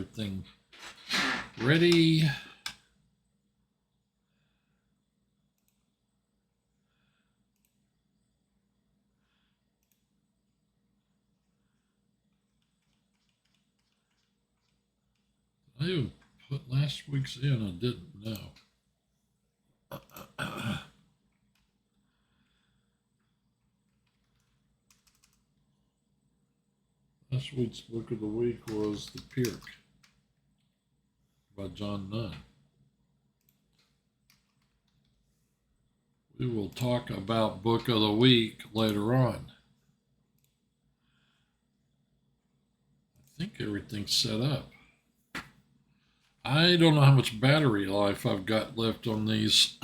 everything ready. I even put last week's in. I didn't know. Last week's book of the week was The Pirk by John Nunn. We will talk about book of the week later on. I think everything's set up. I don't know how much battery life I've got left on these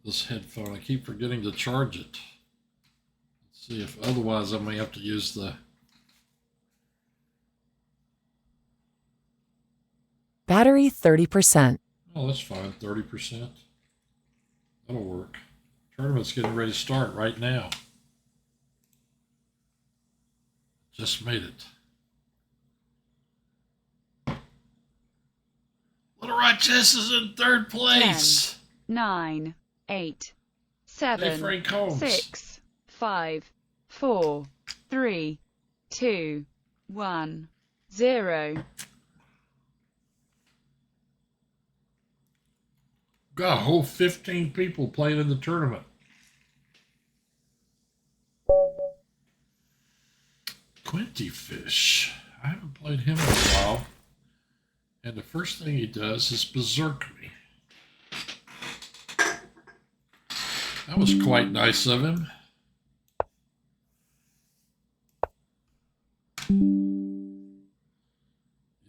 this headphone. I keep forgetting to charge it. Let's see if otherwise I may have to use the battery 30%. Oh, that's fine. 30%. That'll work. Tournament's getting ready to start right now. Just made it. Little Rochester's in third place. 10, 9, 8, 7, 6, 5, 4, 3, 2, 1, 0. Got a whole 15 people playing in the tournament. Quinty Fish. I haven't played him in a while. And the first thing he does is berserk me. That was quite nice of him.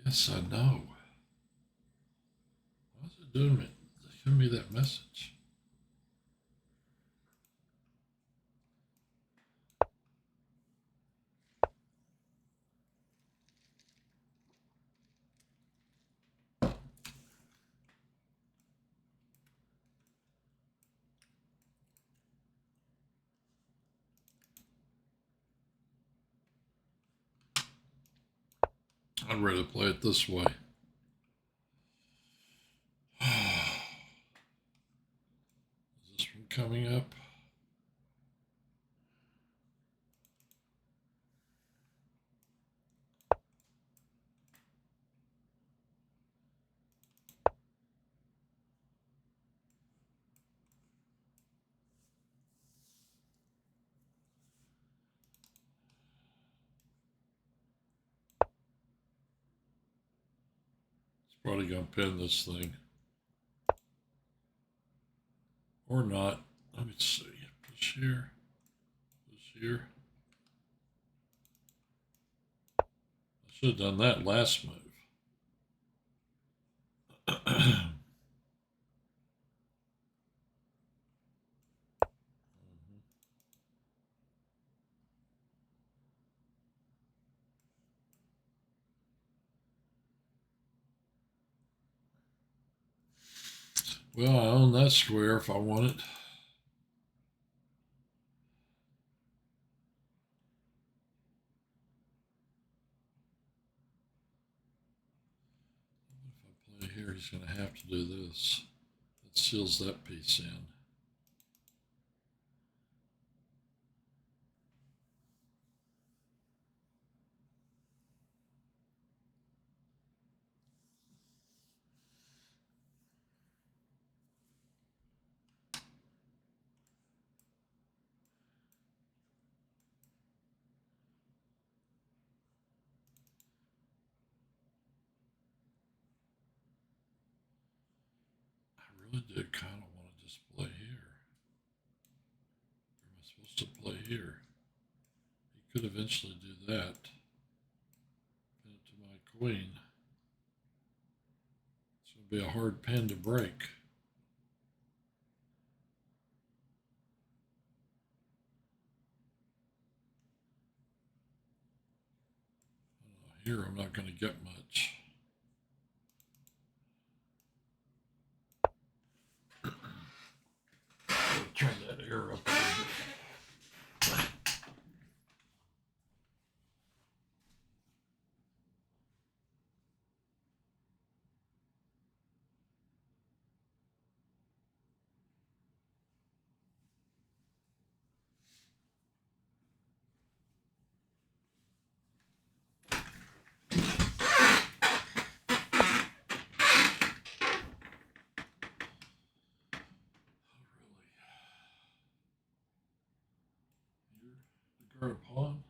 Yes, I know. What's it doing? Send me that message. I'd rather play it this way. Is this one coming up? Probably gonna pin this thing. Or not. Let me see. Push here. Push here. I should have done that last move. Well, I own that square if I want it. If I play here, he's going to have to do this. That seals that piece in. I really did kind of want to just play here. Or am I supposed to play here? He could eventually do that. Pin it to my queen. It's going to be a hard pin to break. Here I'm not going to get much. Turn that air up a little bit. Guard a pawn.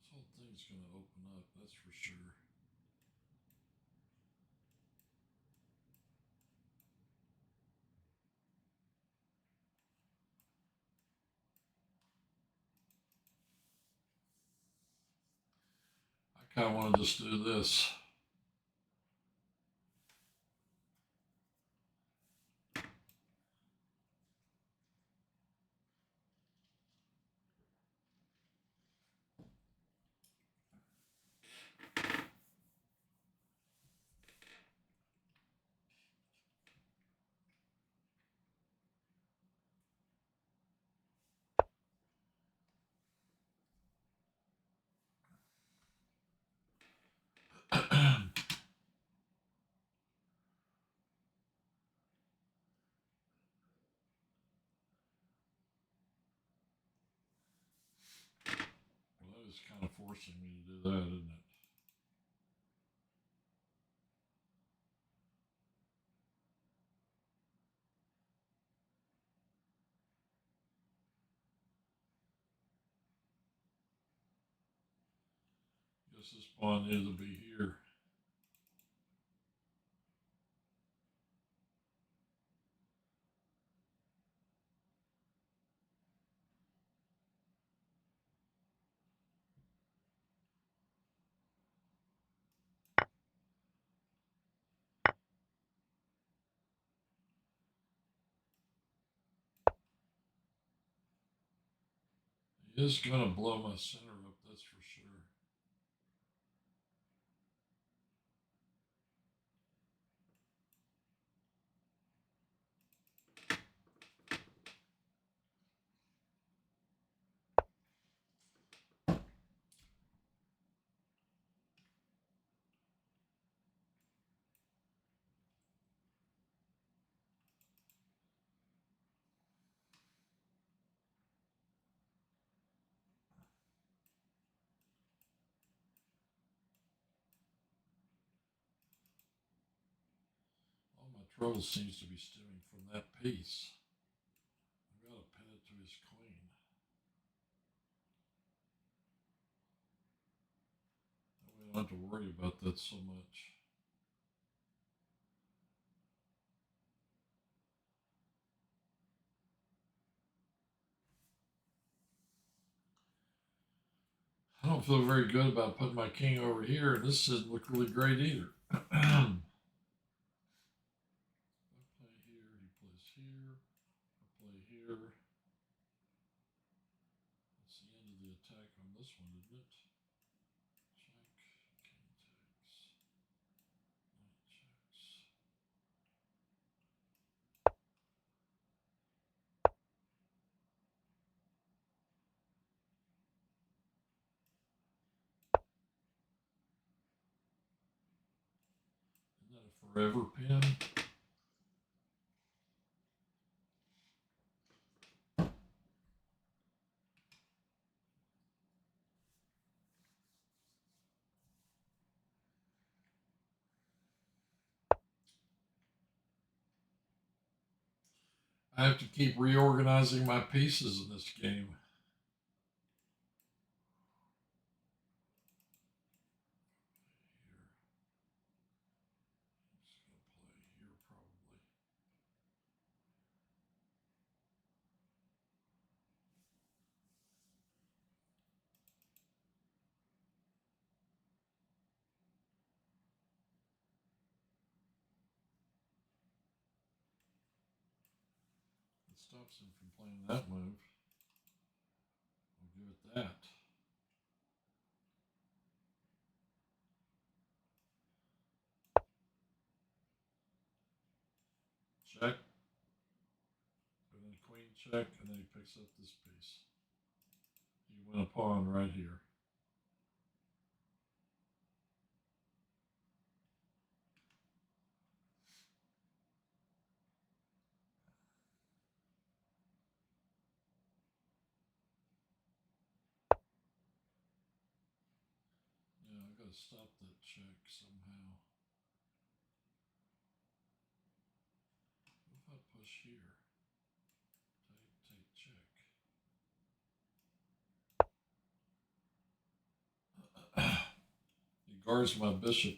This whole thing's going to open up, that's for sure. I kind of want to just do this. Well, that is kind of forcing me to do that, isn't it? Guess this pawn needs to be here. He is going to blow my center up, that's for sure. All my trouble seems to be stemming from that piece. I've got to pin it to his queen. That way I don't have to worry about that so much. I don't feel very good about putting my king over here, and this doesn't look really great either. I play here, he plays here, I play here. That's the end of the attack on this one, isn't it? Check, king takes, knight checks. Isn't that a forever pin? I have to keep reorganizing my pieces in this game. I'm just going to play here probably. stops him from playing that move. I'll give it that. Check. And then queen check, and then he picks up this piece. He win a pawn right here. Yeah, I've got to stop that check somehow. What if I push here? Take, check. He guards my bishop.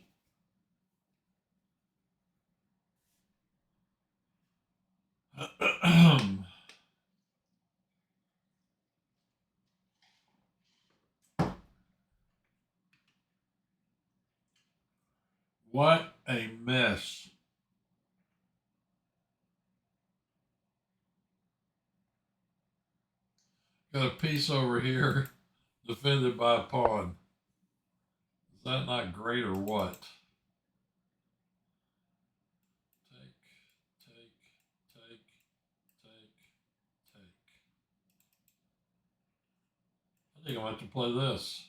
What a mess. Got a piece over here defended by a pawn. Is that not great or what? Take. I think I'm going to have to play this.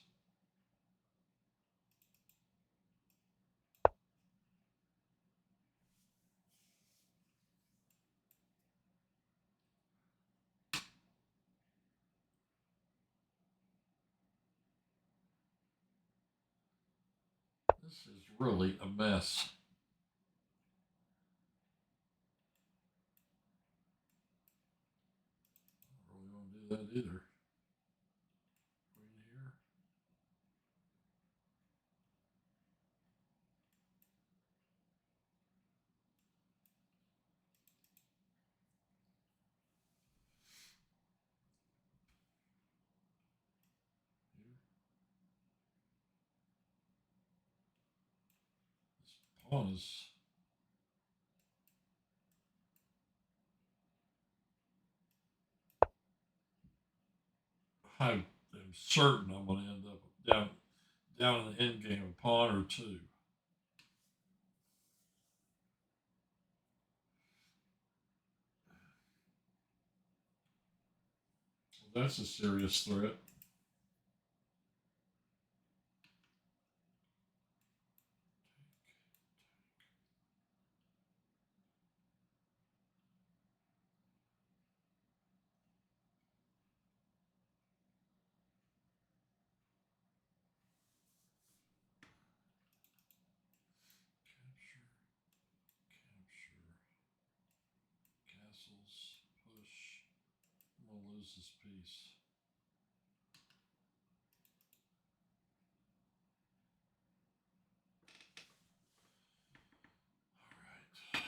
This is really a mess. I don't really want to do that either. Queen here. Here. This pawn is... I am certain I'm going to end up down in the end game, a pawn or two. Well, that's a serious threat. Castles, push. I'm going to lose this piece. All right.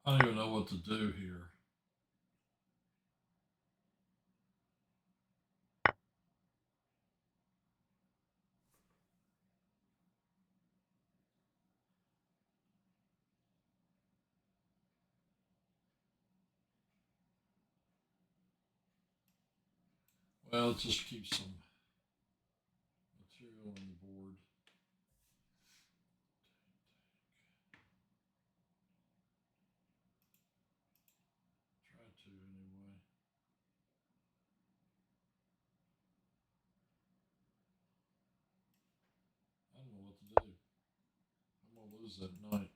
I don't even know what to do here. Well, let's just keep some material on the board. Try to anyway. I don't know what to do. I'm going to lose that knight.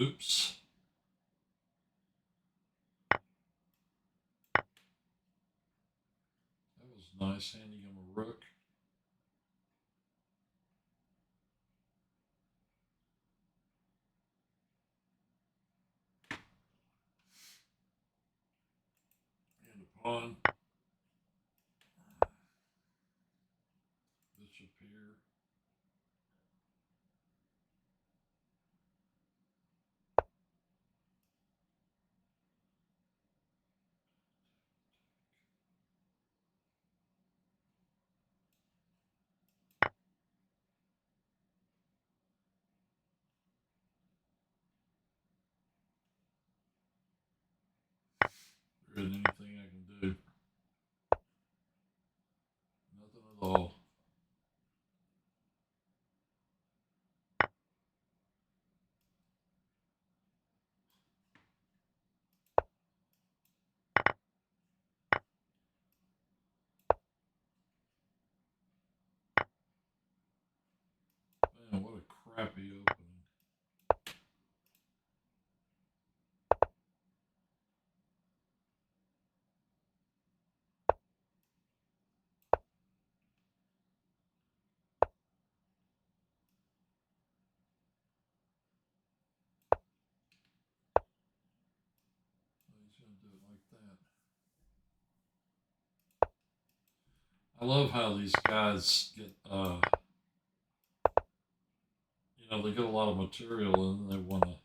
Oops. was nice, handing him a rook. And a pawn. Bishop here. There isn't anything I can do. Nothing at all. Man, what a crappy opening. He's going to do it like that. I love how these guys get, they get a lot of material and they want to,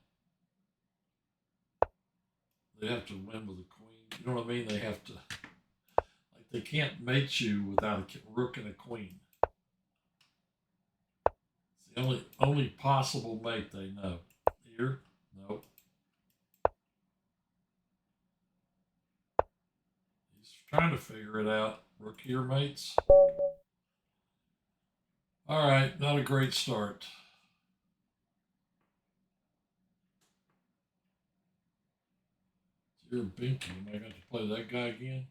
they have to win with a queen. You know what I mean? They have to, like, they can't mate you without a rook and a queen. It's the only possible mate they know. Here, nope. He's trying to figure it out. Rook here, mates. All right, not a great start. You're Binky. Am I going to play that guy again?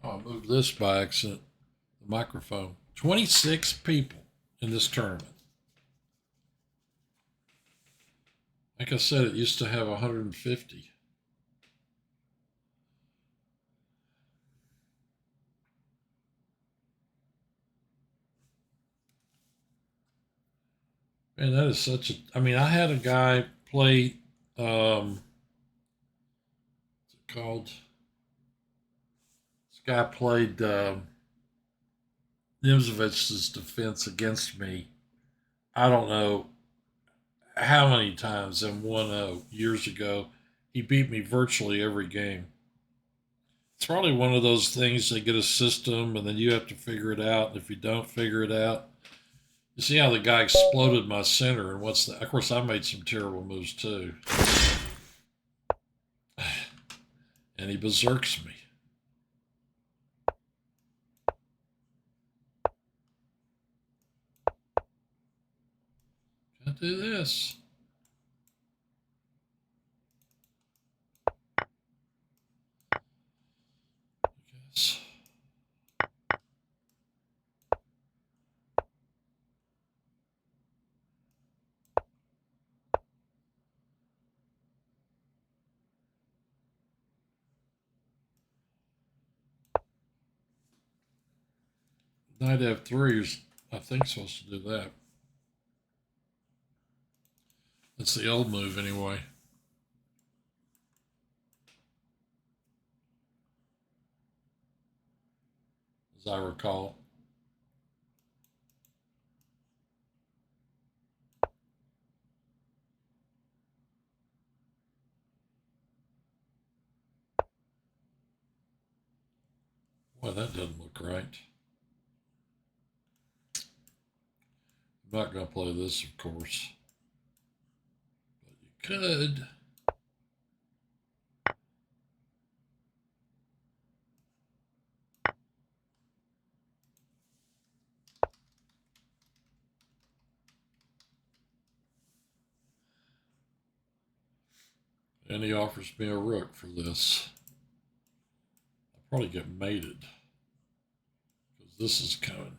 Oh, I moved this by accident. The microphone. 26 people in this tournament. Like I said, it used to have 150. Man, that is such a. I mean, I had a guy play. What's it called? This guy played Nimzovich's defense against me. I don't know how many times in 1-0 years ago. He beat me virtually every game. It's probably one of those things they get a system and then you have to figure it out. And if you don't figure it out, you see how the guy exploded my center, and of course I made some terrible moves too. And he berserks me. Can't do this. I guess. Knight F3 is, I think, supposed to do that. That's the old move anyway. As I recall. Boy, that doesn't look right. I'm not going to play this, of course. But you could. And he offers me a rook for this. I'll probably get mated. This is coming.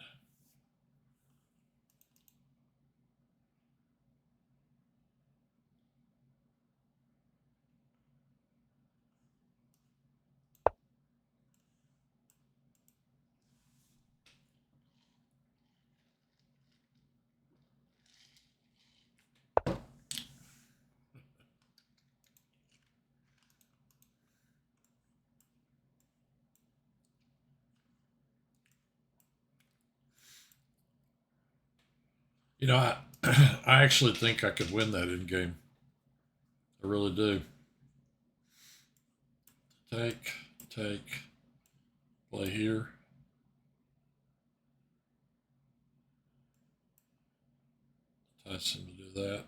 You know, I actually think I could win that in game. I really do. Take, play here. Entice him to do that.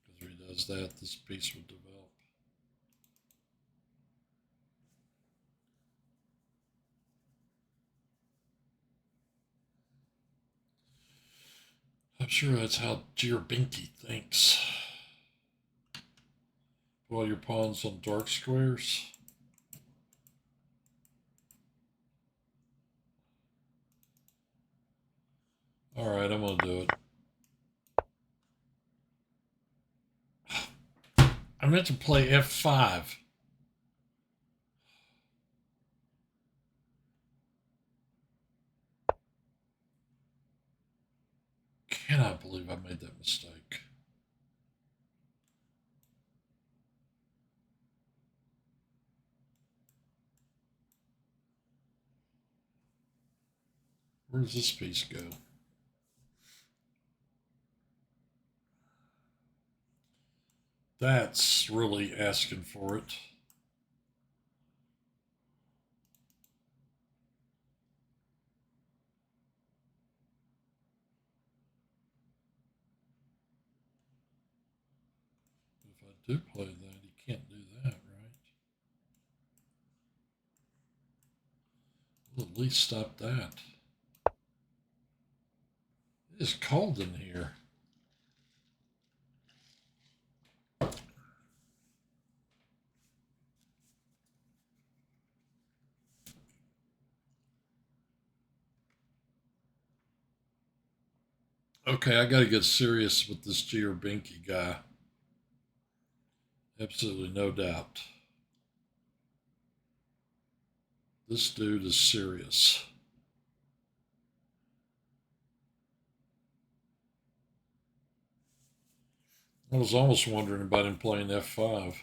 Because if he does that, this piece will develop. I'm sure that's how Gierbinke thinks. Put all your pawns on dark squares. All right, I'm going to do it. I meant to play F5. Cannot believe I made that mistake. Where does this piece go? That's really asking for it. If I do play that, he can't do that, right? We'll at least stop that. It is cold in here. Okay, I got to get serious with this Gierbinke guy. Absolutely no doubt. This dude is serious. I was almost wondering about him playing F5.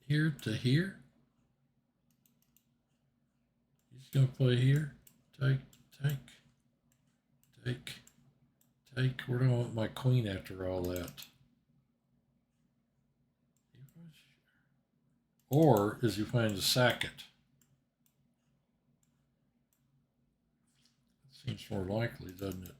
Here to here? He's going to play here. Take. Where do I want my queen after all that? Or is he planning to sack it? Seems more likely, doesn't it?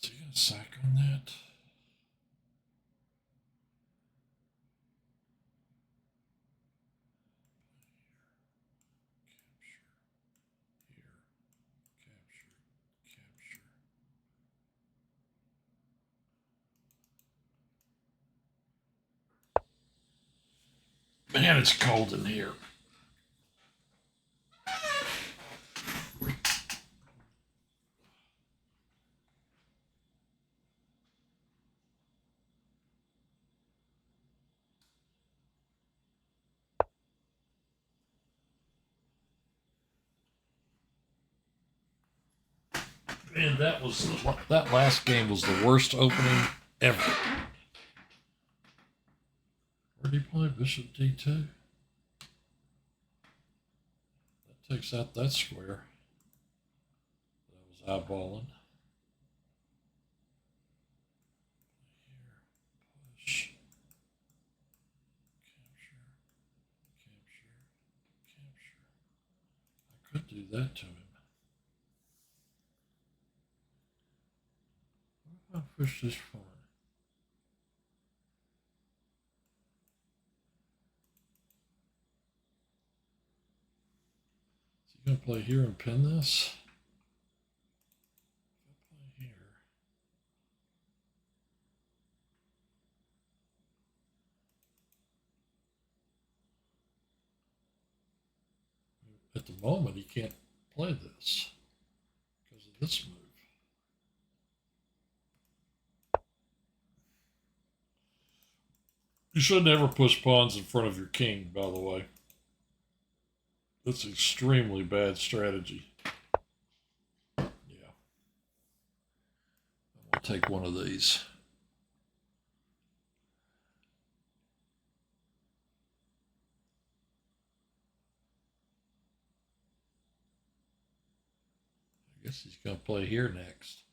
Is he going to sack on that? Man, it's cold in here. Man, that last game was the worst opening ever. Where did he play? Bishop D2. That takes out that square. That was eyeballing. Here, push. Capture. I could do that to him. What if I push this forward? You gonna play here and pin this? If I play here. At the moment, he can't play this because of this move. You should never push pawns in front of your king, by the way. That's extremely bad strategy. Yeah. I'll take one of these. I guess he's going to play here next.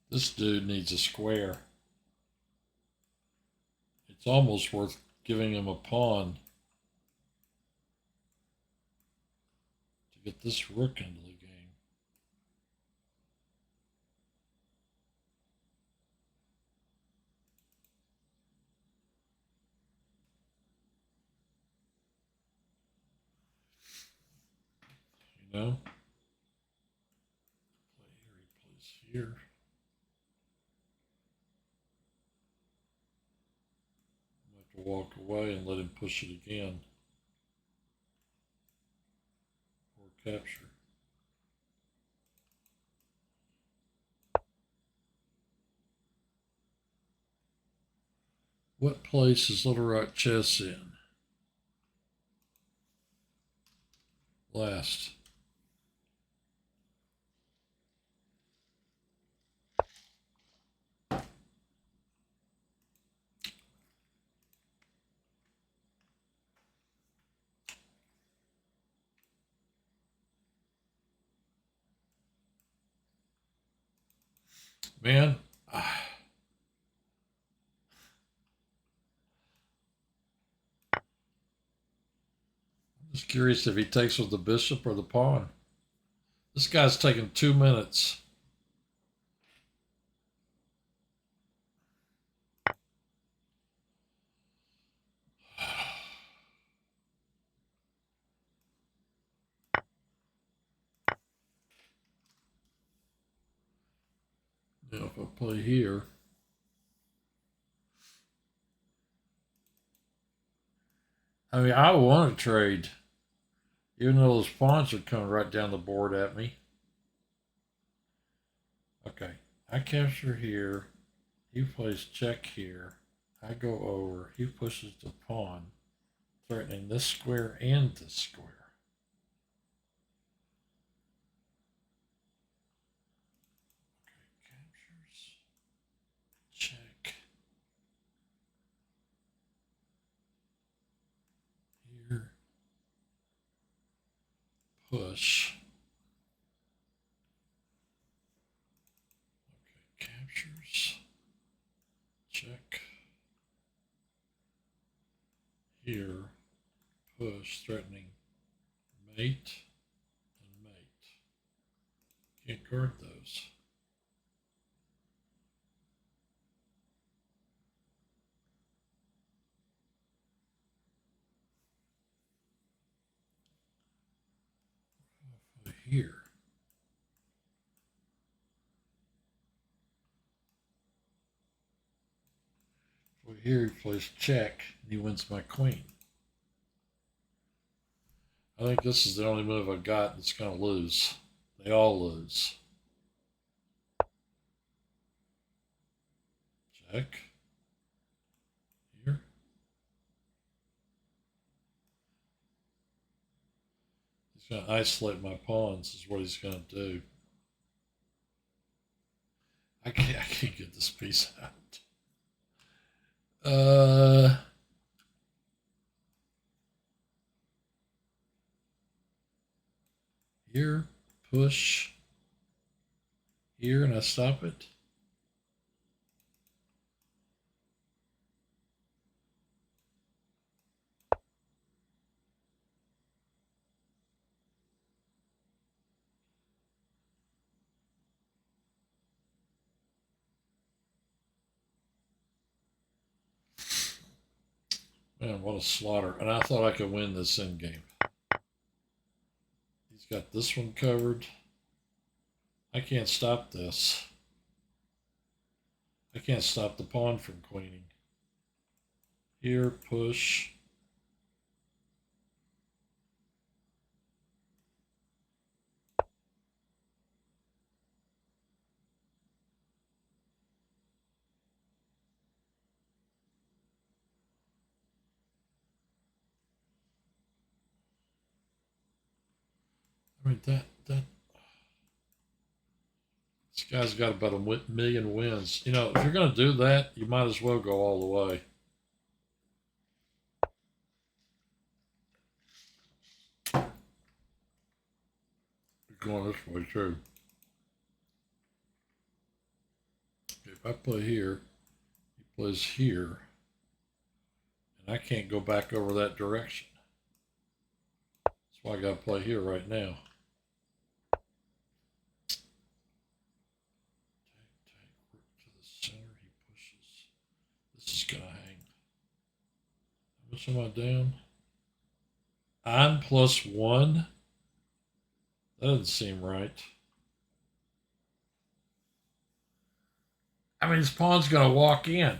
This dude needs a square. It's almost worth giving him a pawn to get this rook into the game. You know? Play here, he plays here. Walk away and let him push it again or capture. What place is Little Rock Chess in? Last. Man, I'm just curious if he takes with the bishop or the pawn. This guy's taking 2 minutes. Now, if I play here, I mean, I want to trade, even though those pawns are coming right down the board at me. Okay, I capture here. He plays check here. I go over. He pushes the pawn, threatening this square and this square. Okay, captures. Check. Here. Push. Okay, captures. Check. Here. Push, threatening mate and mate. Can't guard those. Here. So here he plays check and he wins my queen. I think this is the only move I've got that's going to lose. They all lose. Check. Here. He's going to isolate my pawns is what he's going to do. I can't get this piece out. Here, push here, and I stop it. Man, what a slaughter. And I thought I could win this end game. He's got this one covered. I can't stop this. I can't stop the pawn from queening. Here, push. I mean, this guy's got about a million wins. You know, if you're going to do that, you might as well go all the way. You're going this way, too. If I play here, he plays here, and I can't go back over that direction. That's why I got to play here right now. This is gonna hang. How much am I down? I'm +1. That doesn't seem right. I mean, his pawn's gonna walk in.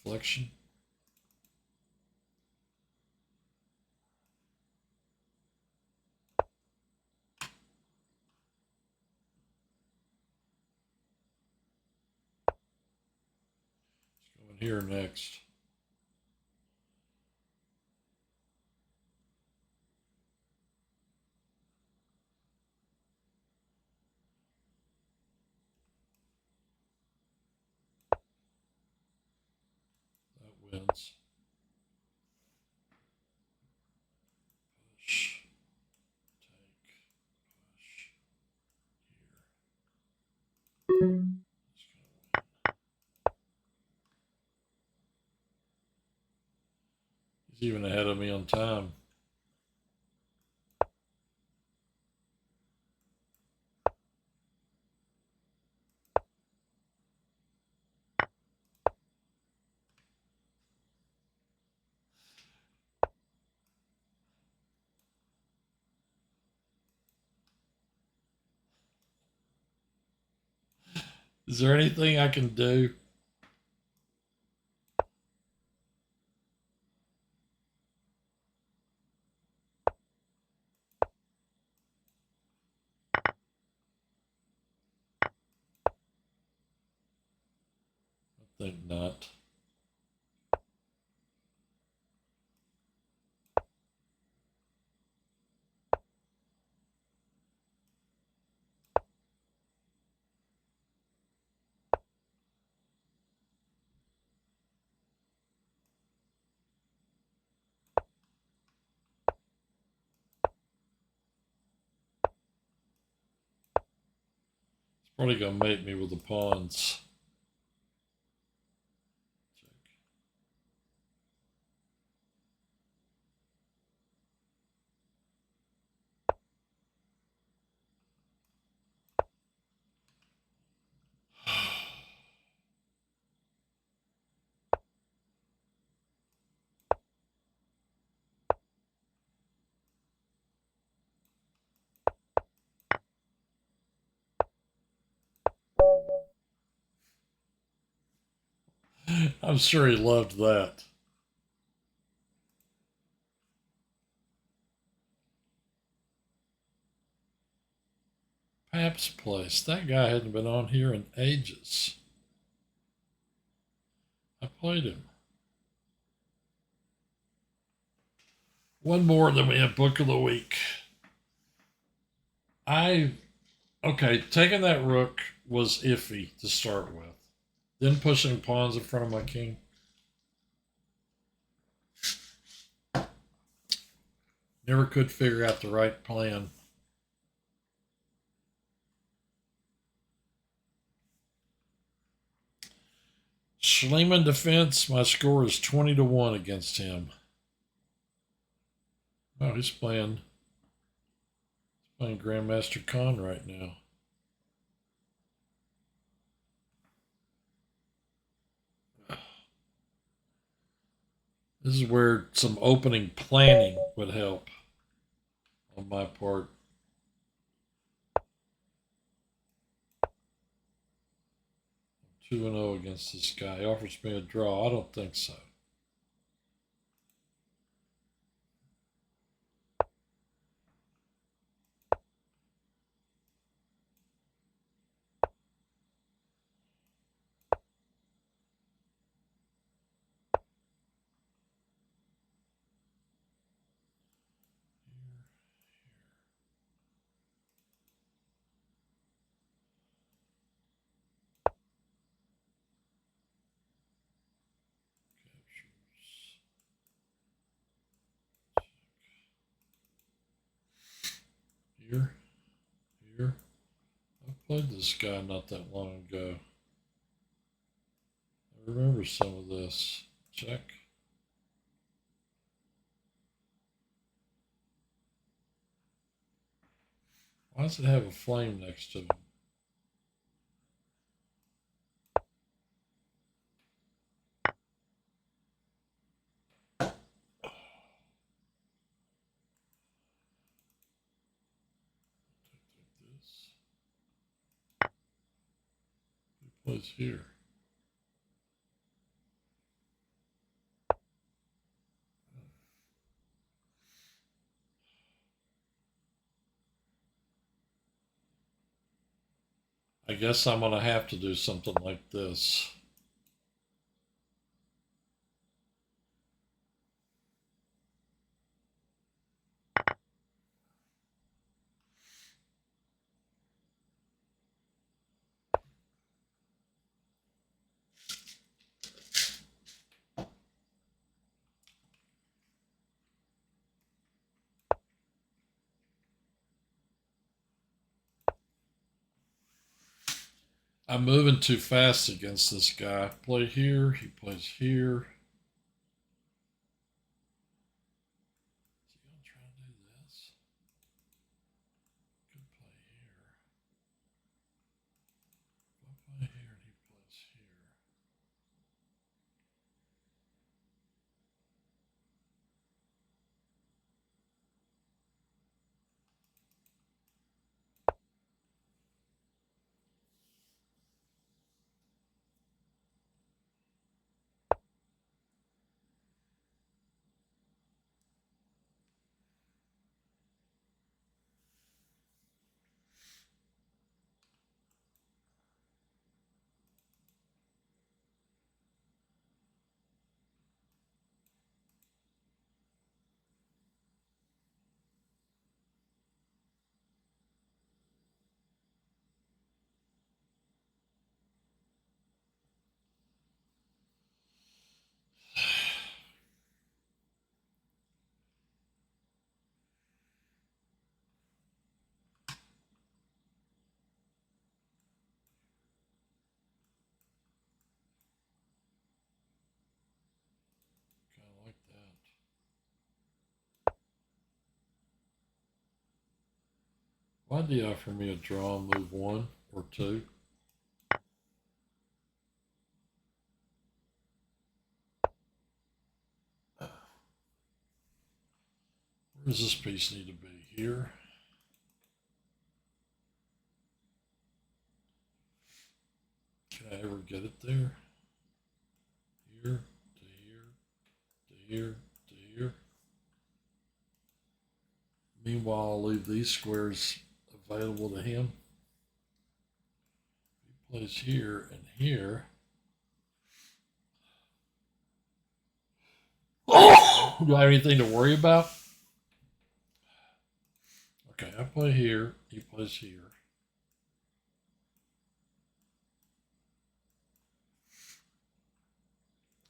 Deflection. Let's go in here next. That wins. Push. Take. Push. Here. He's even ahead of me on time. Is there anything I can do? I think not. Probably gonna mate me with the pawns. I'm sure he loved that. Pap's Place. That guy hadn't been on here in ages. I played him. One more, then we have Book of the Week. Okay, taking that rook was iffy to start with. Then pushing pawns in front of my king. Never could figure out the right plan. Schliemann defense, my score is 20-1 against him. Oh, he's playing Grandmaster Khan right now. This is where some opening planning would help on my part. 2-0 against this guy. He offers me a draw. I don't think so. Here. I played this guy not that long ago. I remember some of this. Check. Why does it have a flame next to him? He plays here. I guess I'm going to have to do something like this. I'm moving too fast against this guy. Play here, he plays here. Is he going to try to do this? Could play here. I'll play here and he plays here. Kind of like that. Why do you offer me a draw and move 1 or 2? Where does this piece need to be? Here? Can I ever get it there? here, to here, to here, to here. Meanwhile, I'll leave these squares available to him. He plays here and here. Do I have anything to worry about? Okay, I play here. He plays here.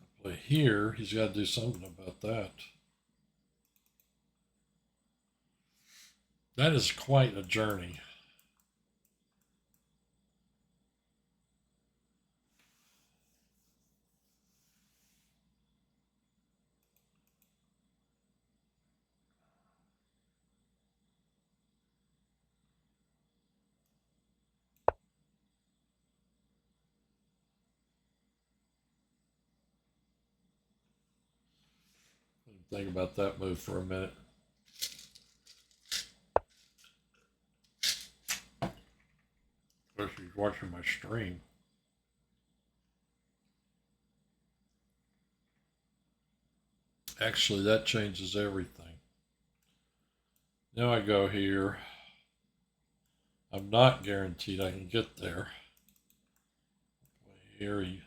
I play here. He's got to do something about that. That is quite a journey. Think about that move for a minute. Of course, he's watching my stream. Actually, that changes everything. Now I go here. I'm not guaranteed I can get there. Here he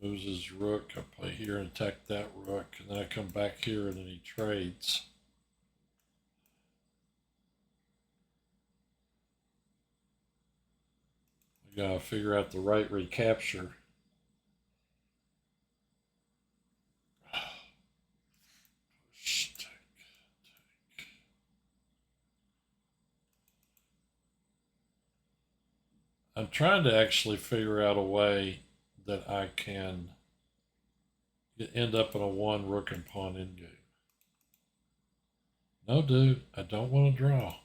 moves his rook. I play here and attack that rook. And then I come back here and then he trades. I gotta figure out the right recapture. I'm trying to actually figure out a way that I can end up in a one rook and pawn endgame. No, dude, I don't want to draw.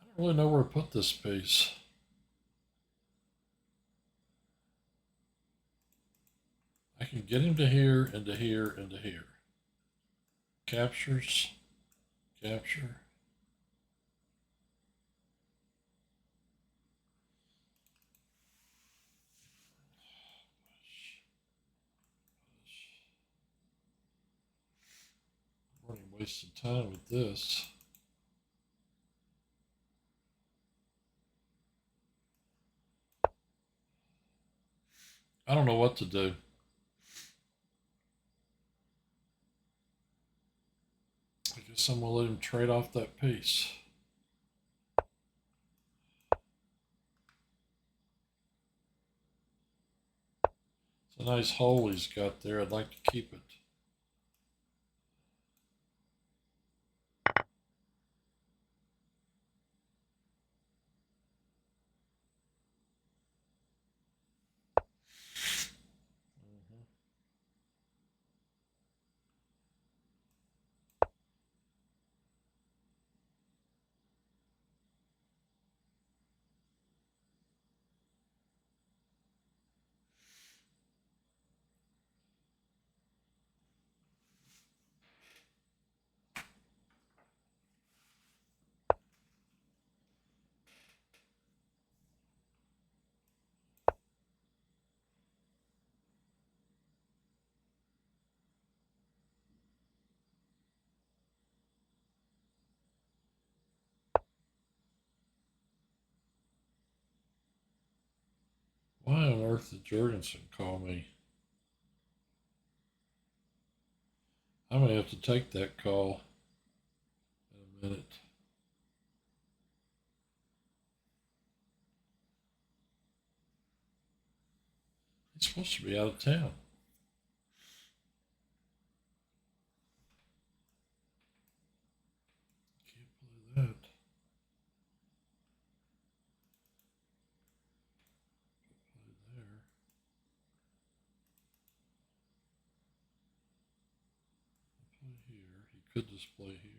I don't really know where to put this piece. I can get him to here and to here and to here. Captures, capture. I'm already wasting time with this. I don't know what to do. I guess I'm gonna let him trade off that piece. It's a nice hole he's got there. I'd like to keep it. Why on earth did Jorgensen call me? I'm going to have to take that call in a minute. He's supposed to be out of town. Can't play that. Play there. Play here. He could just play here.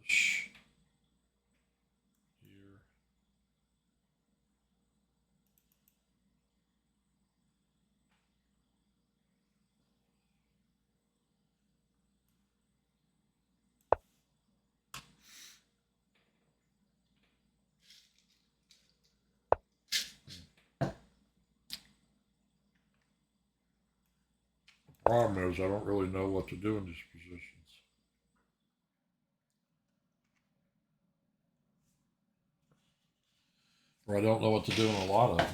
Push here. The problem is I don't really know what to do in these positions. Or I don't know what to do in a lot of them.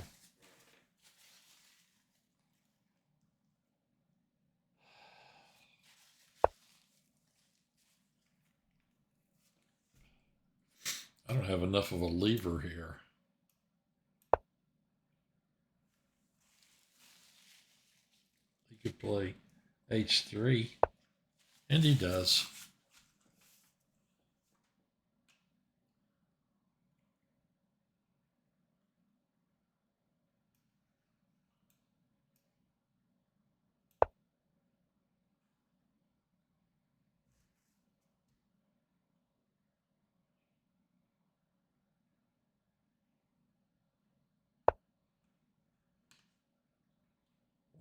I don't have enough of a lever here. He could play H3, and he does.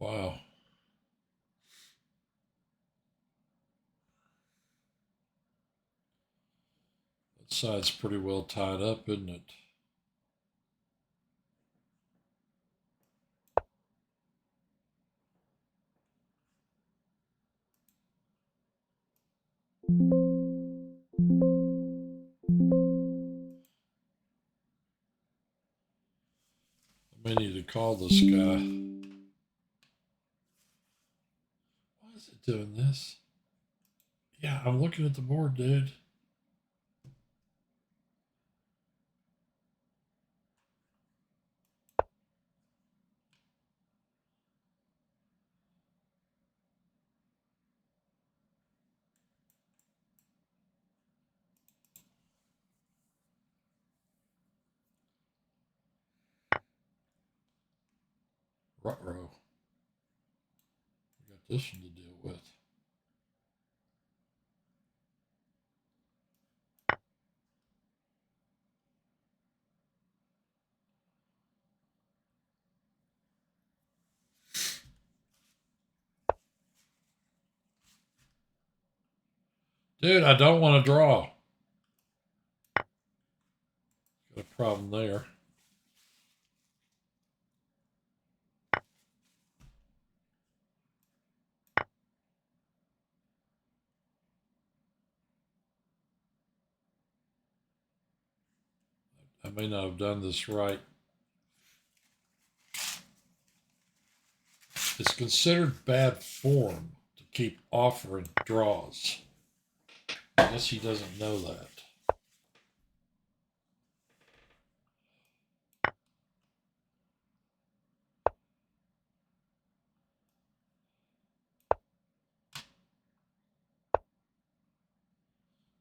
Wow. That side's pretty well tied up, isn't it? I may need to call this guy. Why is it doing this? Yeah, I'm looking at the board, dude. Ruh-roh. We got this one to deal with. Dude, I don't want to draw. Got a problem there. I may not have done this right. It's considered bad form to keep offering draws. I guess he doesn't know that.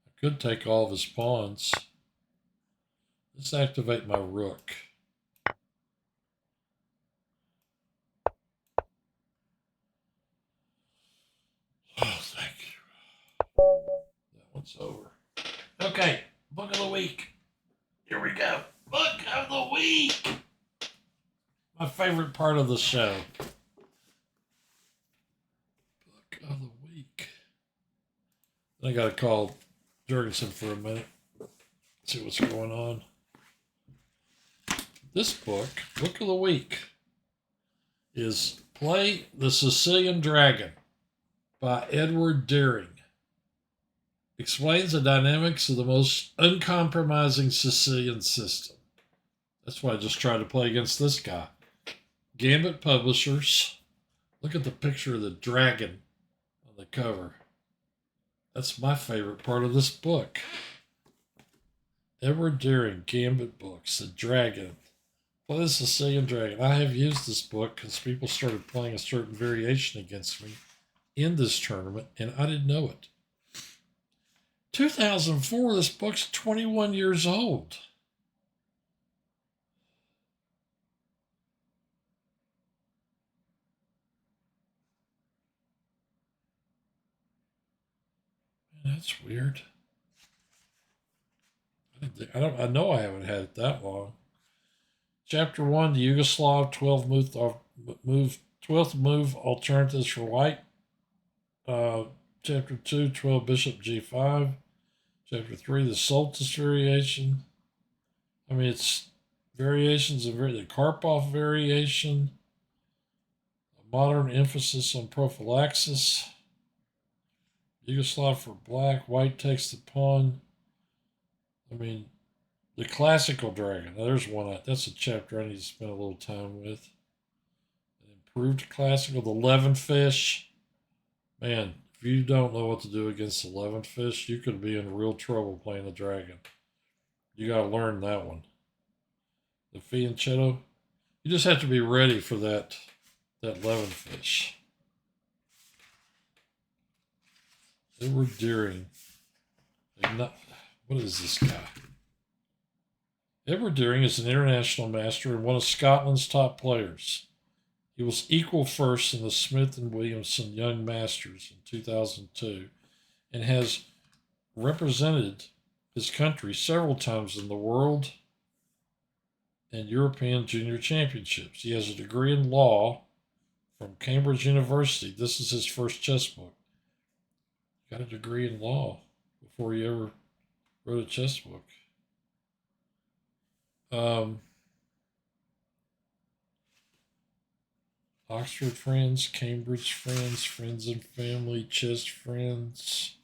I could take all of his pawns. Let's activate my rook. Oh, thank you. That one's over. Okay, book of the week. Here we go. Book of the week. My favorite part of the show. Book of the week. I got to call Jurgensen for a minute. See what's going on. This book of the week, is Play the Sicilian Dragon by Edward Deering. Explains the dynamics of the most uncompromising Sicilian system. That's why I just tried to play against this guy. Gambit Publishers. Look at the picture of the dragon on the cover. That's my favorite part of this book. Edward Deering, Gambit Books, The Dragon. Play the Sicilian Dragon. I have used this book because people started playing a certain variation against me in this tournament, and I didn't know it. 2004, this book's 21 years old. Man, that's weird. I know I haven't had it that long. Chapter 1, the Yugoslav 12th move alternatives for white. Chapter 2, 12 bishop g5. Chapter 3, the Soltis variation. I mean, it's variations of the Karpov variation. A modern emphasis on prophylaxis. Yugoslav for black. White takes the pawn. I mean, the classical dragon. Now, there's one. That's a chapter I need to spend a little time with. An improved classical. The Levenfish. Man, if you don't know what to do against the Levenfish, you could be in real trouble playing the dragon. You got to learn that one. The Fianchetto. You just have to be ready for that Levenfish. Edward Deering. What is this guy? Edward Deering is an international master and one of Scotland's top players. He was equal first in the Smith and Williamson Young Masters in 2002 and has represented his country several times in the World and European Junior Championships. He has a degree in law from Cambridge University. This is his first chess book. Got a degree in law before he ever wrote a chess book. Oxford Friends, Cambridge Friends, Friends and Family, Chess Friends,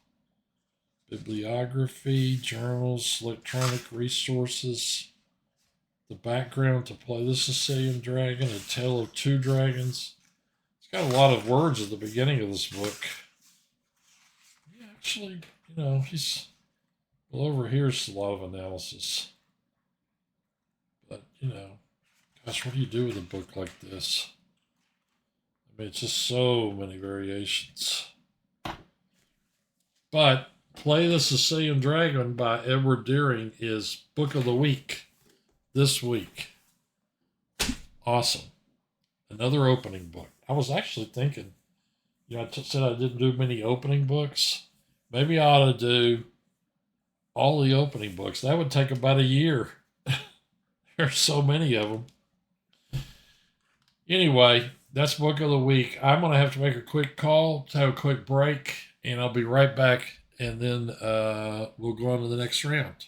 bibliography, journals, electronic resources, the background to play the Sicilian Dragon, A Tale of Two Dragons. It's got a lot of words at the beginning of this book. Yeah, actually, he's... Well, over here's a lot of analysis. But, gosh, what do you do with a book like this? I mean, it's just so many variations. But Play the Sicilian Dragon by Edward Deering is book of the week this week. Awesome. Another opening book. I was actually thinking, I said I didn't do many opening books. Maybe I ought to do all the opening books. That would take about a year. There's so many of them. Anyway, that's book of the week. I'm going to have to make a quick call to have a quick break, and I'll be right back, and then we'll go on to the next round.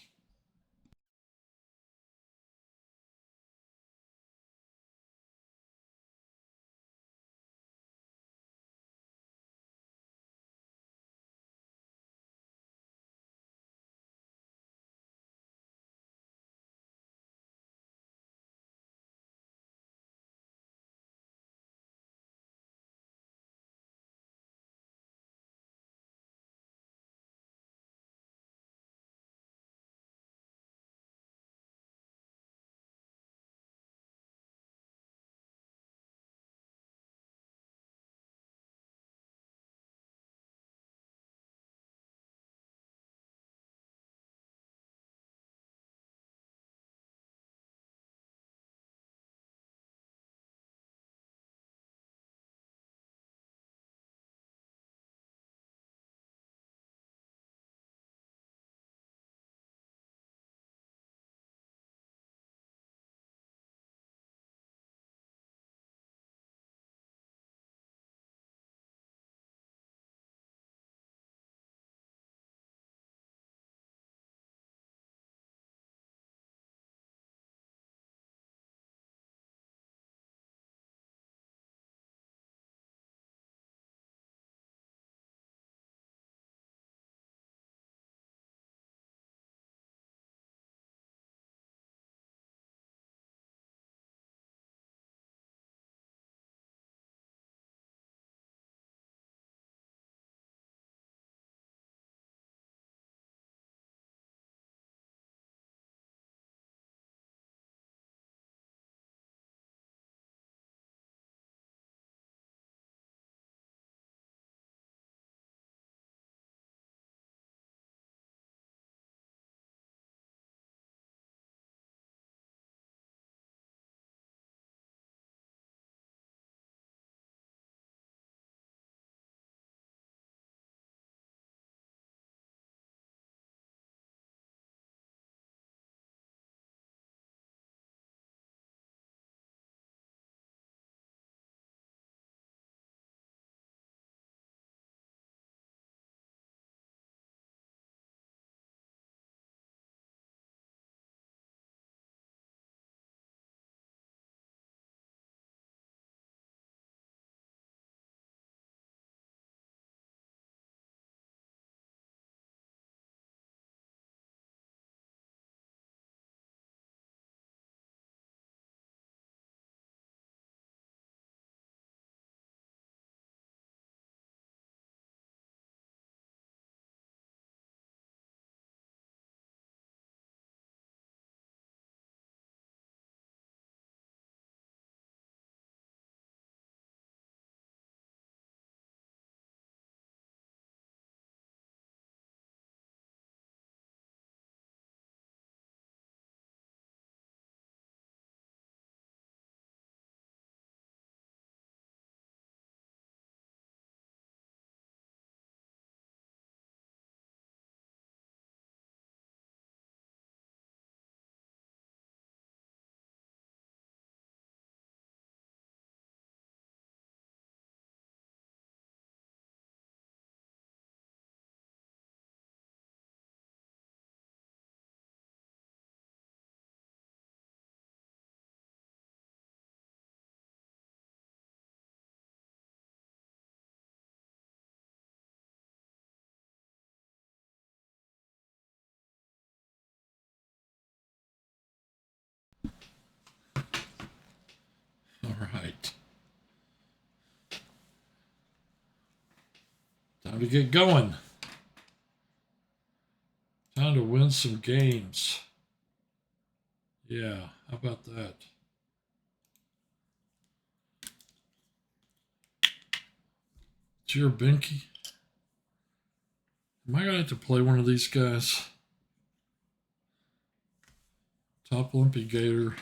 Time to get going. Time to win some games. Yeah, how about that? Dear Binky. Am I going to have to play one of these guys? Top Olympigator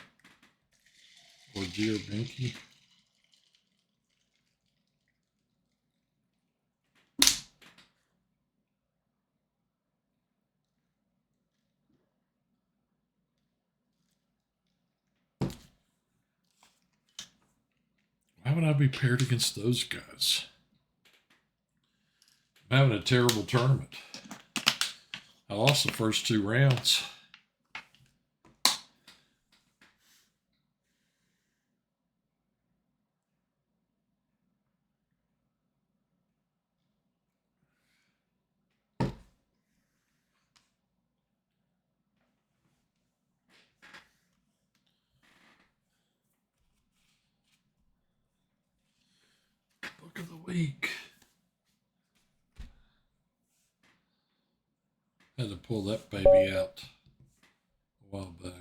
or Dear Binky? Why would I be paired against those guys? I'm having a terrible tournament. I lost the first 2 rounds. Book of the week. Had to pull that baby out a while back.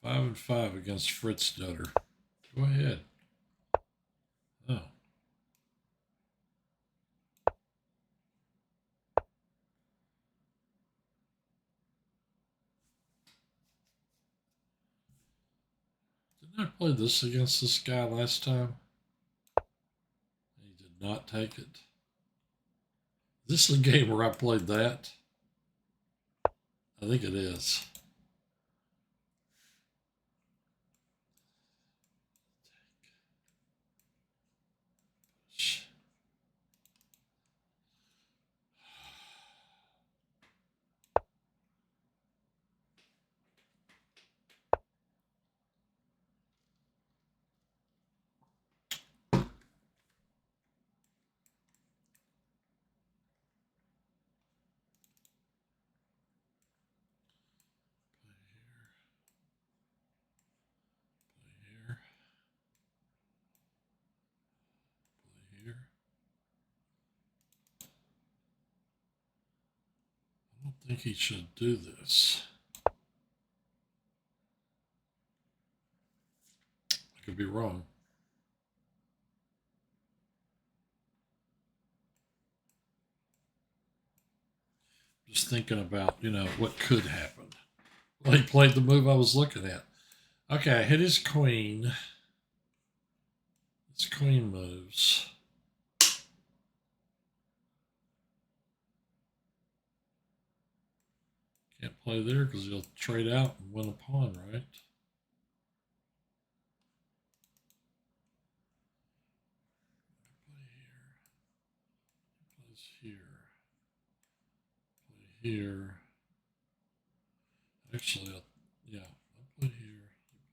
5 and 5 against Fritz Dutter. Go ahead. Oh. Didn't I play this against this guy last time? He did not take it. Is this the game where I played that? I think it is. Here. I don't think he should do this. I could be wrong. Just thinking about, what could happen. Well, he played the move I was looking at. Okay, I hit his queen. His queen moves. Can't play there because he'll trade out and win a pawn, right? Play here. Play here. Actually, I'll play here. He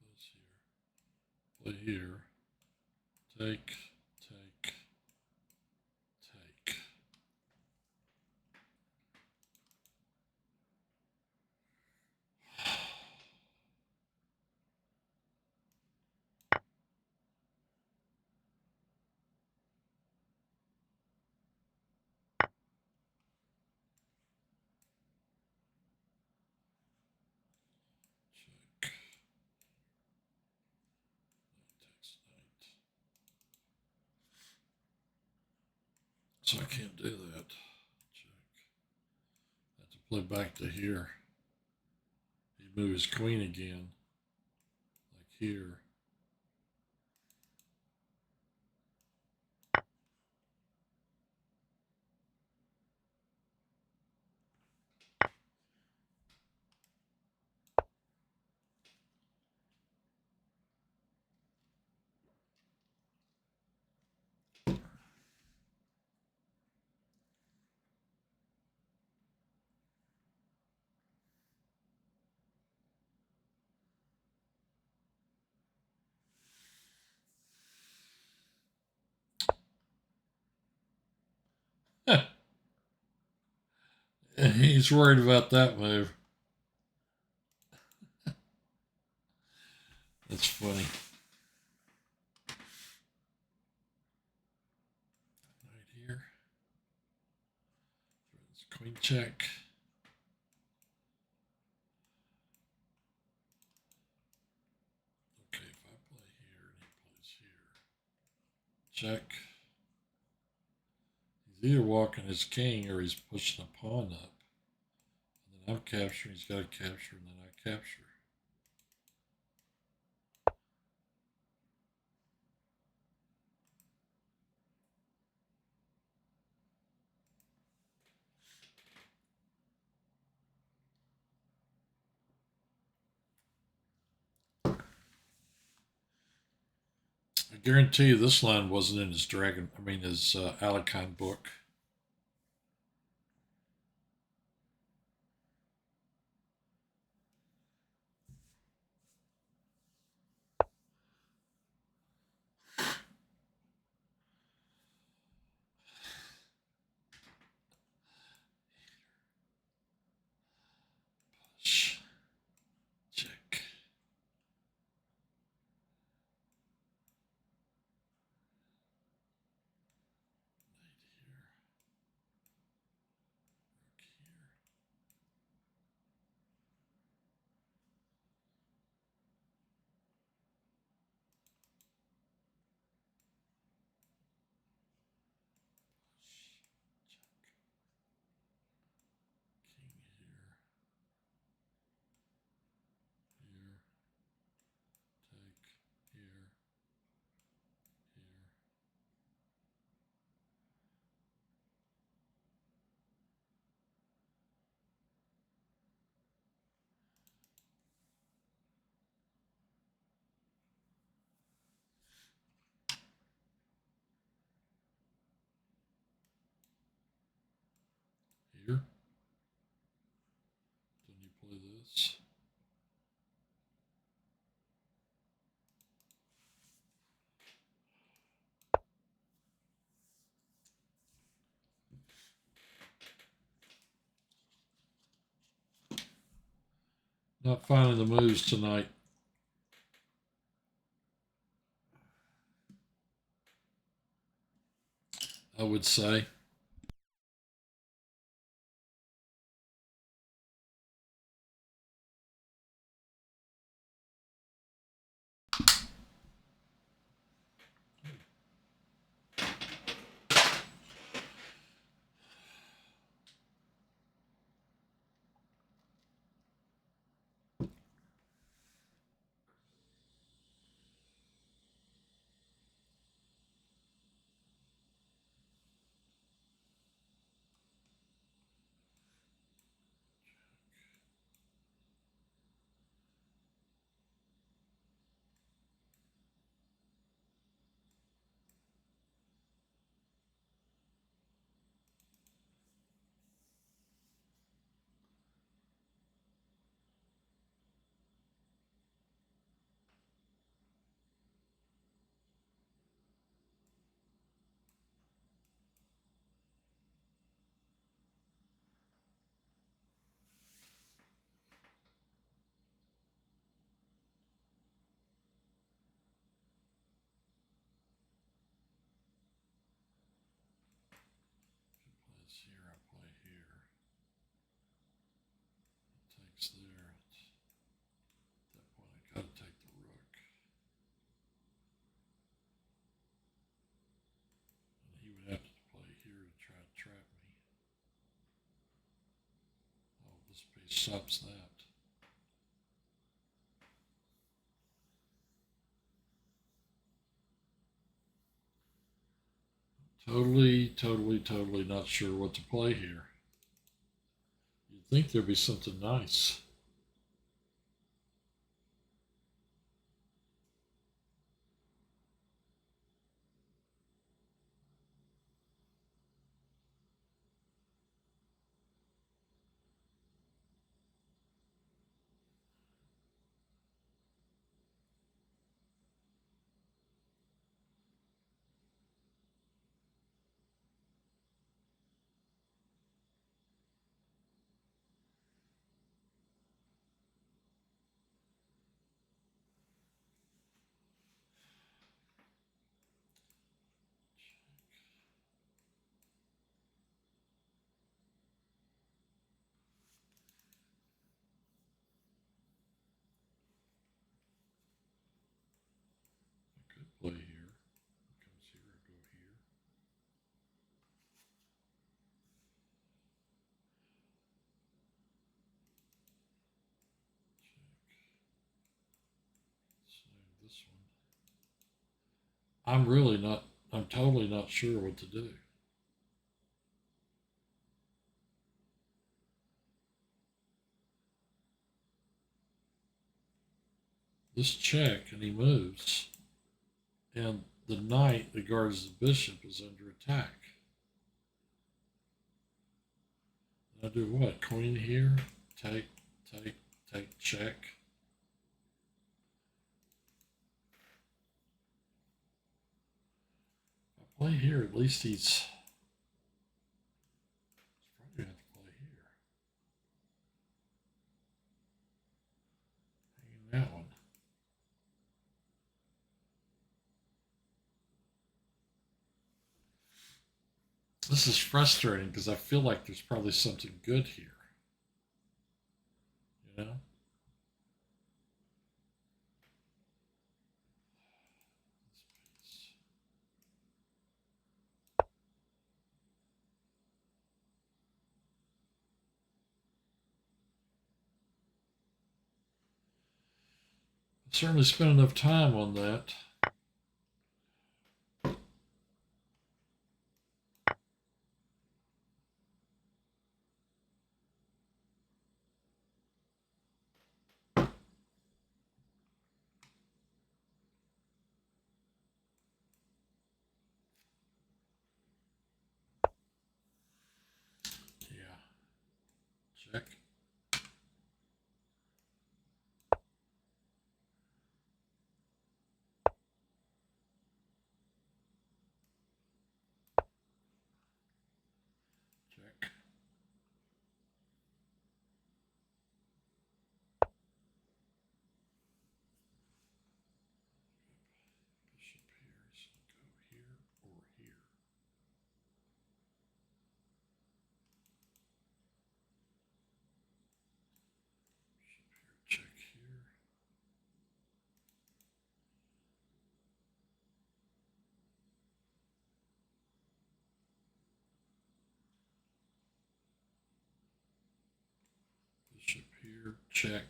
plays here. Play here. Take. So I can't do that. Check. I have to play back to here. He moves his queen again. Like here. He's worried about that move. That's funny. check. Okay, if I play here and he plays here, check. He's either walking his king or he's pushing a pawn up. And then I'm capturing, he's got to capture, and then I capture. I guarantee you this line wasn't in his his Alekhine book. Push. Check. Knight here. Rook here. King here, here, take, here, here. Here. Then you play this. Not finding the moves tonight. I would say. Plays here, I play here. It takes there. At that point, I gotta take the rook. And he would have to play here to try to trap me. Oh, this piece stops that. Totally not sure what to play here. You'd think there'd be something nice. I'm totally not sure what to do. This check, and he moves, and the knight that guards the bishop is under attack. And I do what? Queen here, take, check. If I play here, at least he's probably going to have to play here. Hanging that one. This is frustrating because I feel like there's probably something good here. You know? I certainly spent enough time on that. Yeah. Check. Check. Bishop here is going to go here or here. Bishop here, check here. Bishop here, check.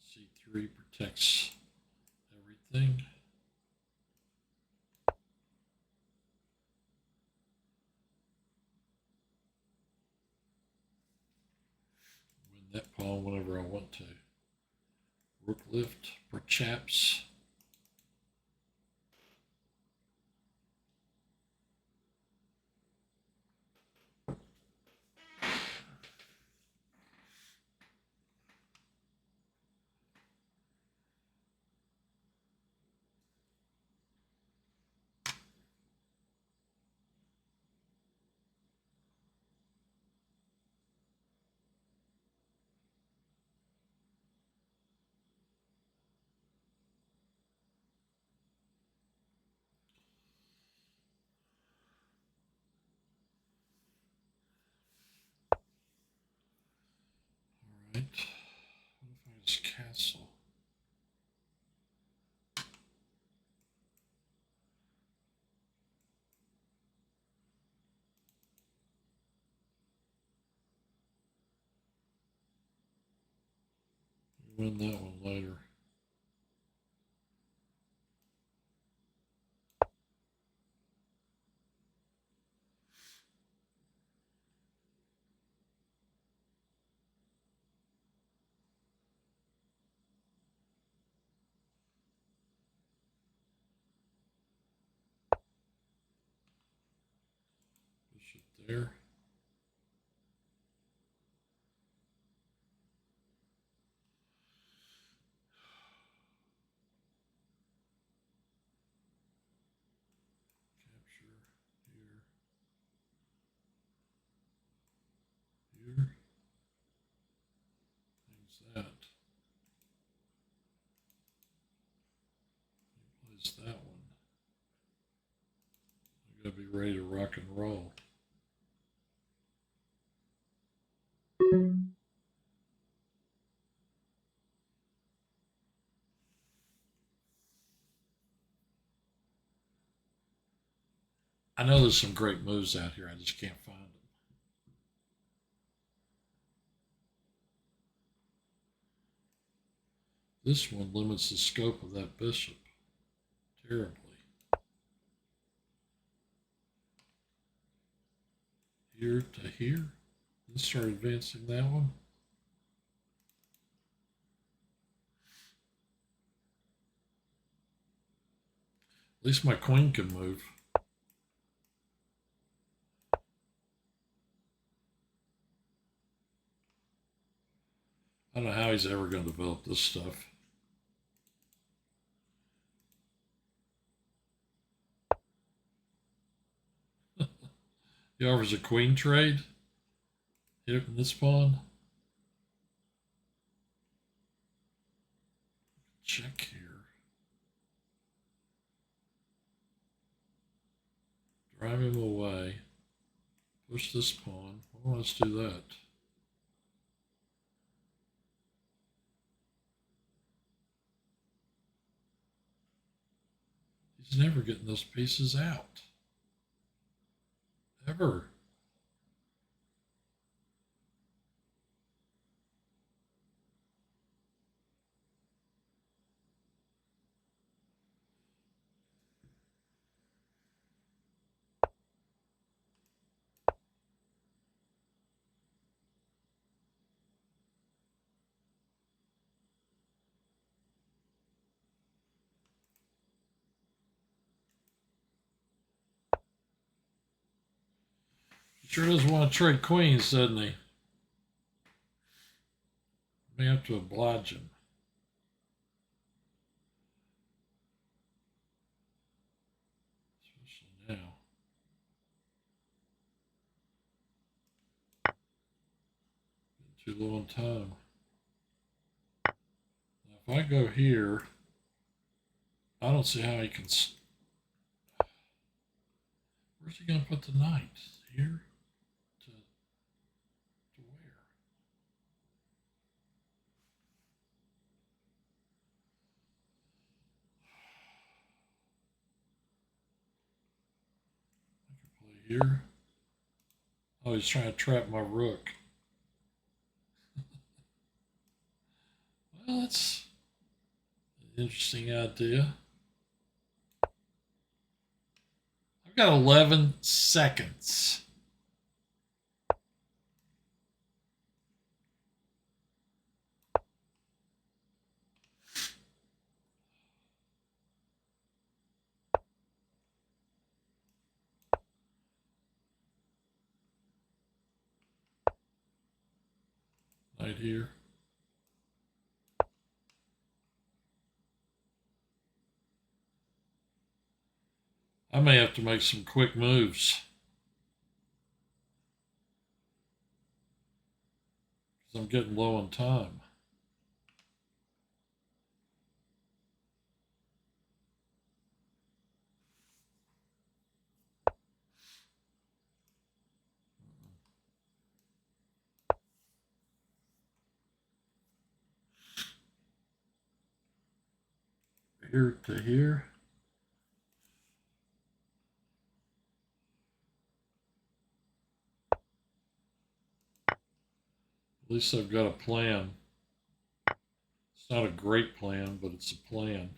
C3 protects everything. Win that pawn whenever I want to. Rook lift, perhaps. Right. What if I just castle? Win that one later. Bishop there. Capture here. Here. Things that. He plays that one. I gotta be ready to rock and roll. I know there's some great moves out here. I just can't find them. This one limits the scope of that bishop terribly. Here to here. Let's start advancing that one. At least my queen can move. I don't know how he's ever going to develop this stuff. He offers a queen trade. Hit it in this pawn. Check here. Drive him away. Push this pawn. Well, let's do that. He's never getting those pieces out. Ever. Sure does want to trade queens, doesn't he? May have to oblige him. Especially now. Getting too low on time. Now, if I go here, I don't see how he can. Where's he going to put the knight? Here? To where? I can play here. Oh, he's trying to trap my rook. Well, that's an interesting idea. I've got 11 seconds. Right here. I may have to make some quick moves. Because I'm getting low on time. Here to here. At least I've got a plan. It's not a great plan, but it's a plan.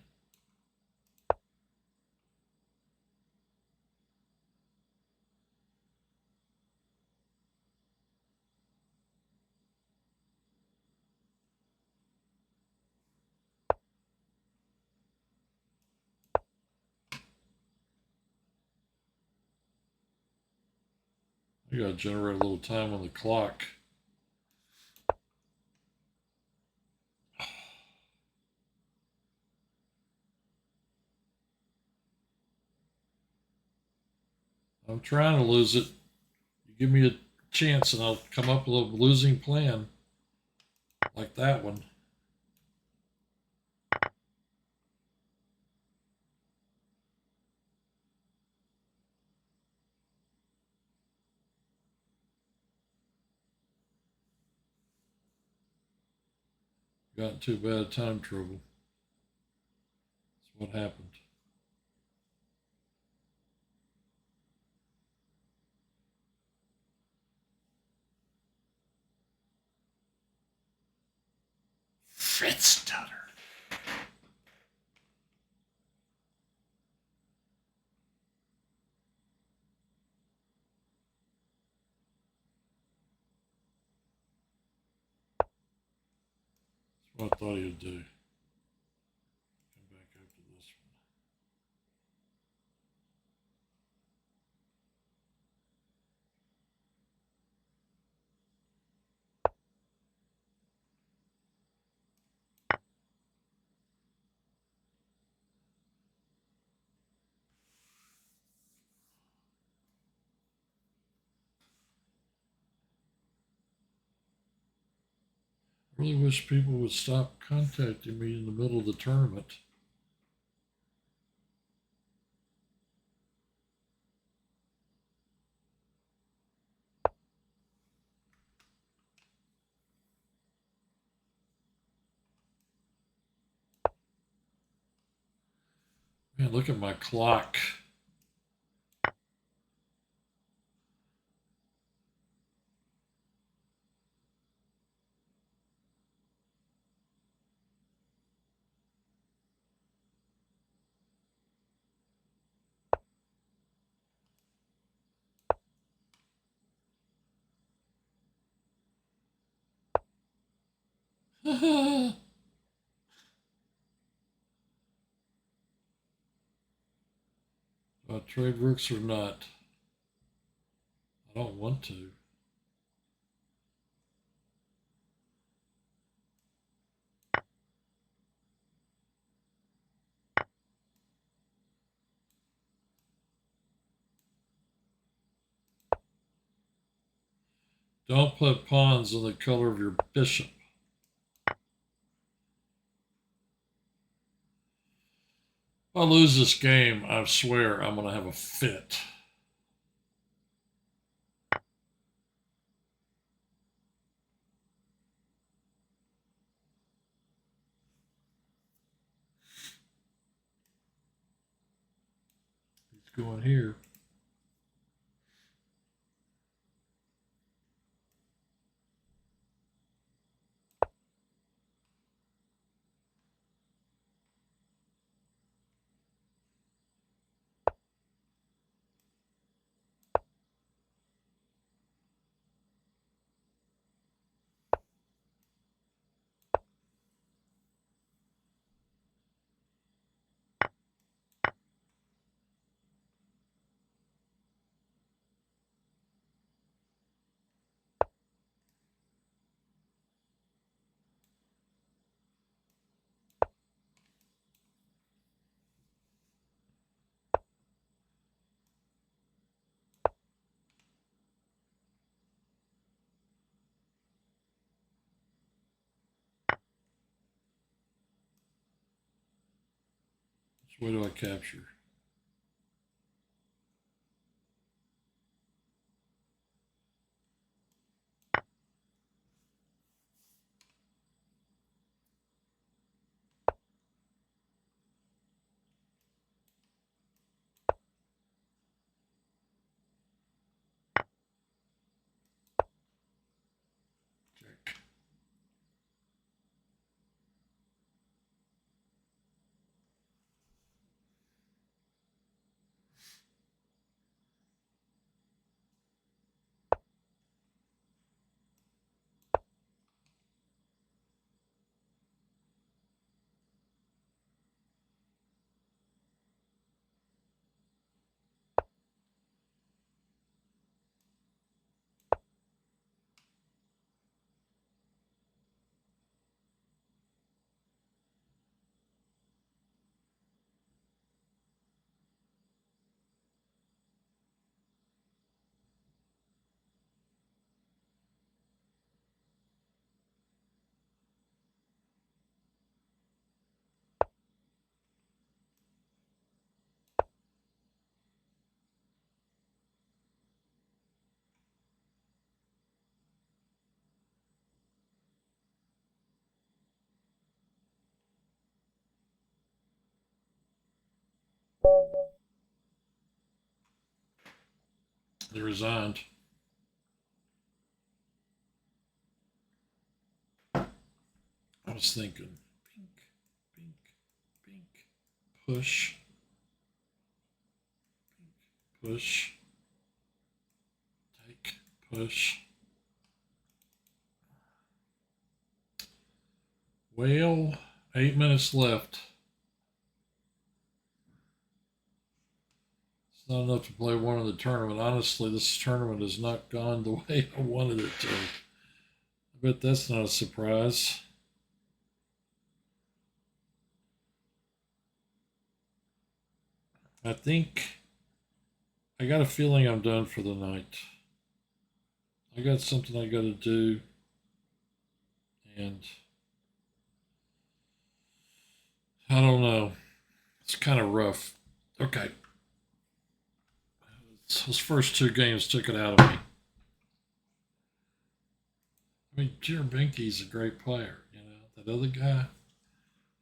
I gotta generate a little time on the clock. I'm trying to lose it. You give me a chance and I'll come up with a losing plan like that one. Got too bad time trouble. That's what happened. Fritz stutter. what I thought he would do. Come back after this one. I really wish people would stop contacting me in the middle of the tournament. Man, look at my clock. Trade rooks or not? I don't want to. Don't put pawns in the color of your bishop. If I lose this game, I swear I'm going to have a fit. He's going here. Which way do I capture? Check. They resigned. I was thinking, pink, pink, pink, push, pink, push, take, push. Well, 8 minutes left. It's not enough to play one in the tournament. Honestly, this tournament has not gone the way I wanted it to. I bet that's not a surprise. I think I got a feeling I'm done for the night. I got something I got to do. And I don't know. It's kind of rough. Okay. Those first two games took it out of me. I mean, Jerabinki's a great player, you know. That other guy.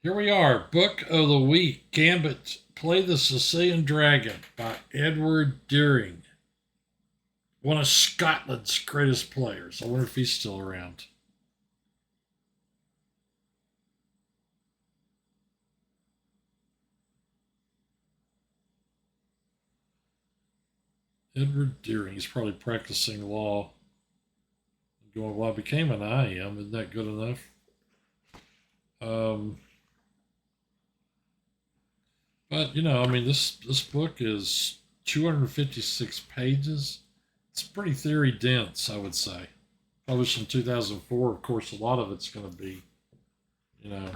Here we are. Book of the Week. Gambit. Play the Sicilian Dragon by Edward Deering. One of Scotland's greatest players. I wonder if he's still around. Edward Deering. He's probably practicing law. Going, well, I became an IM. Isn't that good enough? But, you know, I mean, this book is 256 pages. It's pretty theory dense, I would say. Published in 2004. Of course, a lot of it's going to be, you know,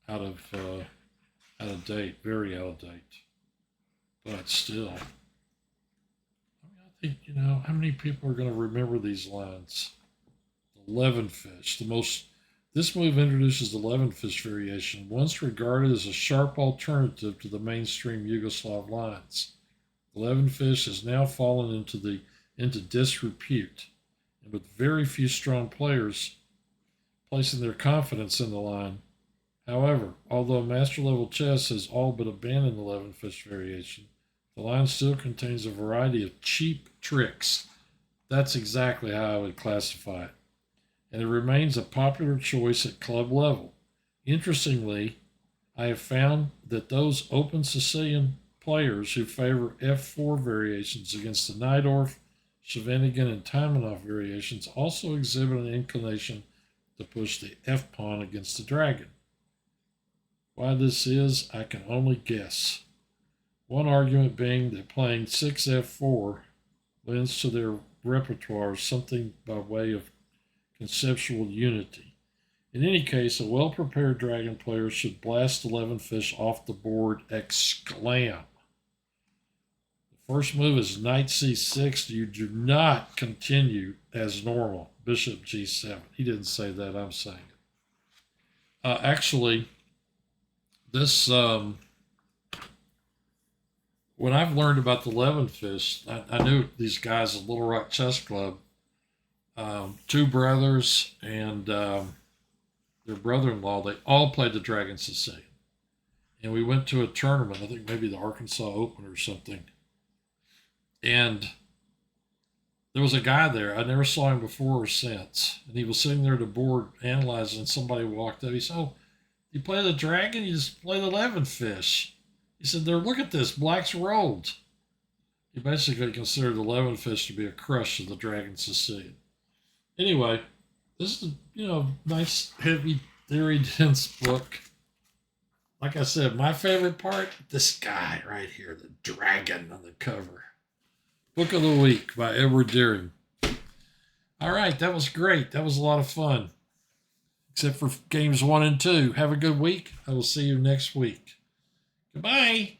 out of date, very out of date. But still, I mean, I think, you know, how many people are going to remember these lines? The Levenfish, this move introduces the Levenfish variation, once regarded as a sharp alternative to the mainstream Yugoslav lines. The Levenfish has now fallen into disrepute, and with very few strong players placing their confidence in the line. However, although Master Level Chess has all but abandoned the Levenfish variation, the line still contains a variety of cheap tricks. That's exactly how I would classify it. And it remains a popular choice at club level. Interestingly, I have found that those open Sicilian players who favor f4 variations against the Najdorf, Scheveningen, and Taimanov variations also exhibit an inclination to push the f-pawn against the dragon. Why this is, I can only guess. One argument being that playing 6f4 lends to their repertoire something by way of conceptual unity. In any case, a well-prepared dragon player should blast the Levenfish off the board, exclaim. The first move is knight c6. You do not continue as normal. Bishop g7. He didn't say that, I'm saying it. Actually, this, when I've learned about the Levenfish, I knew these guys at Little Rock Chess Club, two brothers and their brother-in-law, they all played the Dragon Sicilian. And we went to a tournament, I think maybe the Arkansas Open or something. And there was a guy there. I never saw him before or since. And he was sitting there at the board analyzing, and somebody walked up. He said, "Oh, you play the dragon? You just play the Levenfish." He said, "There, look at this. Black's rolled." He basically considered the Levenfish to be a crush of the Dragon Sicilian. Anyway, this is, you know, nice, heavy, theory dense book. Like I said, my favorite part, this guy right here, the dragon on the cover. Book of the Week by Edward Deering. All right, that was great. That was a lot of fun. Except for games 1 and 2. Have a good week. I will see you next week. Goodbye.